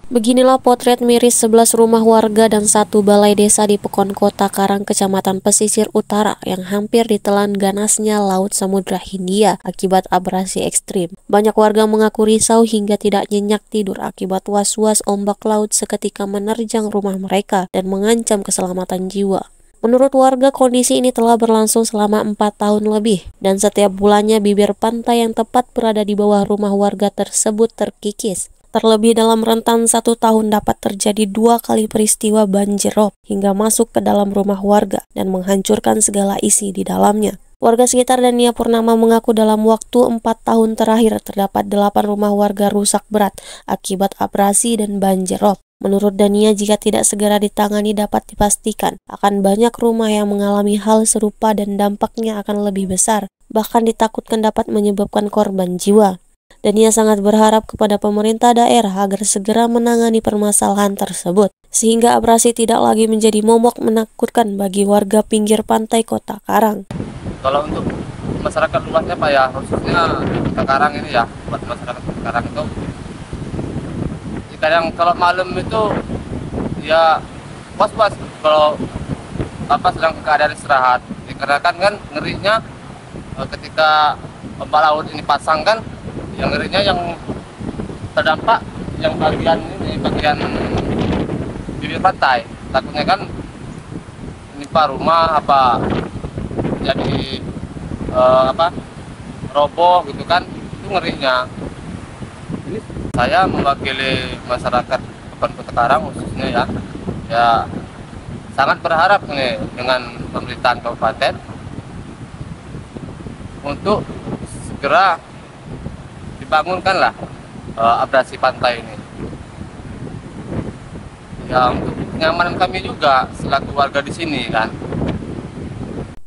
Beginilah potret miris 11 rumah warga dan satu balai desa di Pekon Kota Karang, Kecamatan Pesisir Utara yang hampir ditelan ganasnya Laut Samudra Hindia akibat abrasi ekstrim. Banyak warga mengaku risau hingga tidak nyenyak tidur akibat was-was ombak laut seketika menerjang rumah mereka dan mengancam keselamatan jiwa. Menurut warga, kondisi ini telah berlangsung selama 4 tahun lebih, dan setiap bulannya bibir pantai yang tepat berada di bawah rumah warga tersebut terkikis. Terlebih dalam rentan 1 tahun dapat terjadi 2 kali peristiwa banjir rob hingga masuk ke dalam rumah warga dan menghancurkan segala isi di dalamnya. Warga sekitar Dania Purnama mengaku dalam waktu 4 tahun terakhir terdapat 8 rumah warga rusak berat akibat abrasi dan banjir rob. Menurut Dania, jika tidak segera ditangani dapat dipastikan akan banyak rumah yang mengalami hal serupa dan dampaknya akan lebih besar, bahkan ditakutkan dapat menyebabkan korban jiwa. Dania sangat berharap kepada pemerintah daerah agar segera menangani permasalahan tersebut, sehingga abrasi tidak lagi menjadi momok menakutkan bagi warga pinggir pantai Kota Karang. Kalau untuk masyarakat luasnya Pak ya, khususnya Kota Karang ini ya, buat masyarakat Kota Karang itu, kadang kalau malam itu ya was-was kalau sedang keadaan istirahat, dikarenakan kan ngerinya ketika ombak laut ini pasang kan, yang ngerinya yang terdampak yang bagian bibir pantai, takutnya kan menimpa rumah apa jadi roboh gitu kan, itu ngerinya. Ini saya mewakili masyarakat Kota Karang khususnya ya sangat berharap nih dengan pemerintahan kabupaten untuk segera dibangunkanlah abrasi pantai ini. Ya untuk kenyamanan kami juga selaku warga di sini kan.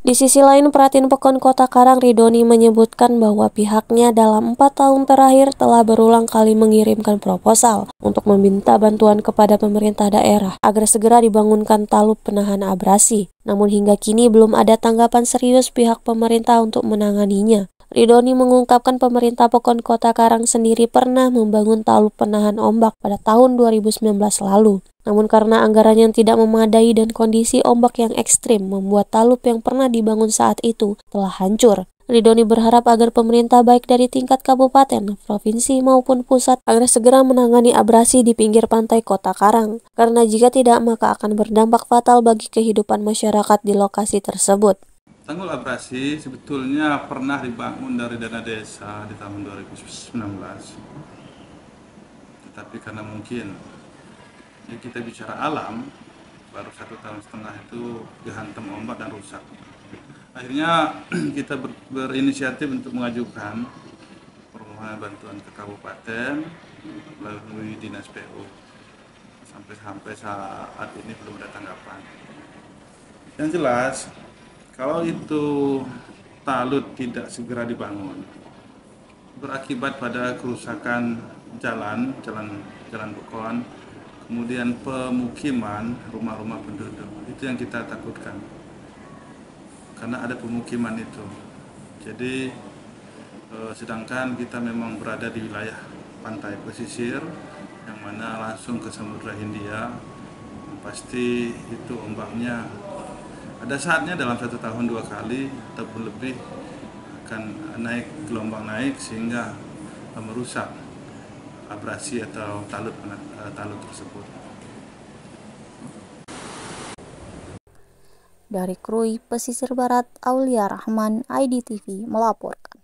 Di sisi lain, Pratin Pekon Kota Karang Ridoni menyebutkan bahwa pihaknya dalam 4 tahun terakhir telah berulang kali mengirimkan proposal untuk meminta bantuan kepada pemerintah daerah agar segera dibangunkan talup penahan abrasi. Namun hingga kini belum ada tanggapan serius pihak pemerintah untuk menanganinya. Ridoni mengungkapkan pemerintah Pekon Kota Karang sendiri pernah membangun talup penahan ombak pada tahun 2019 lalu. Namun karena anggaran yang tidak memadai dan kondisi ombak yang ekstrim membuat talup yang pernah dibangun saat itu telah hancur. Ridoni berharap agar pemerintah baik dari tingkat kabupaten, provinsi maupun pusat agar segera menangani abrasi di pinggir pantai Kota Karang. Karena jika tidak maka akan berdampak fatal bagi kehidupan masyarakat di lokasi tersebut. Tanggul abrasi sebetulnya pernah dibangun dari dana desa di tahun 2019. Tetapi karena mungkin ya kita bicara alam, baru 1,5 tahun itu dihantam ombak dan rusak. Akhirnya kita berinisiatif untuk mengajukan permohonan bantuan ke kabupaten melalui dinas PU. Sampai saat ini belum ada tanggapan. Yang jelas, kalau itu talut tidak segera dibangun, berakibat pada kerusakan jalan Bekon, kemudian pemukiman, rumah-rumah penduduk. Itu yang kita takutkan. Karena ada pemukiman itu. Jadi sedangkan kita memang berada di wilayah pantai pesisir yang mana langsung ke Samudra Hindia, pasti itu ombaknya ada saatnya dalam 1 tahun 2 kali ataupun lebih akan gelombang naik sehingga merusak abrasi atau talut tersebut. Dari Krui Pesisir Barat, Aulia Rahman, IDTV melaporkan.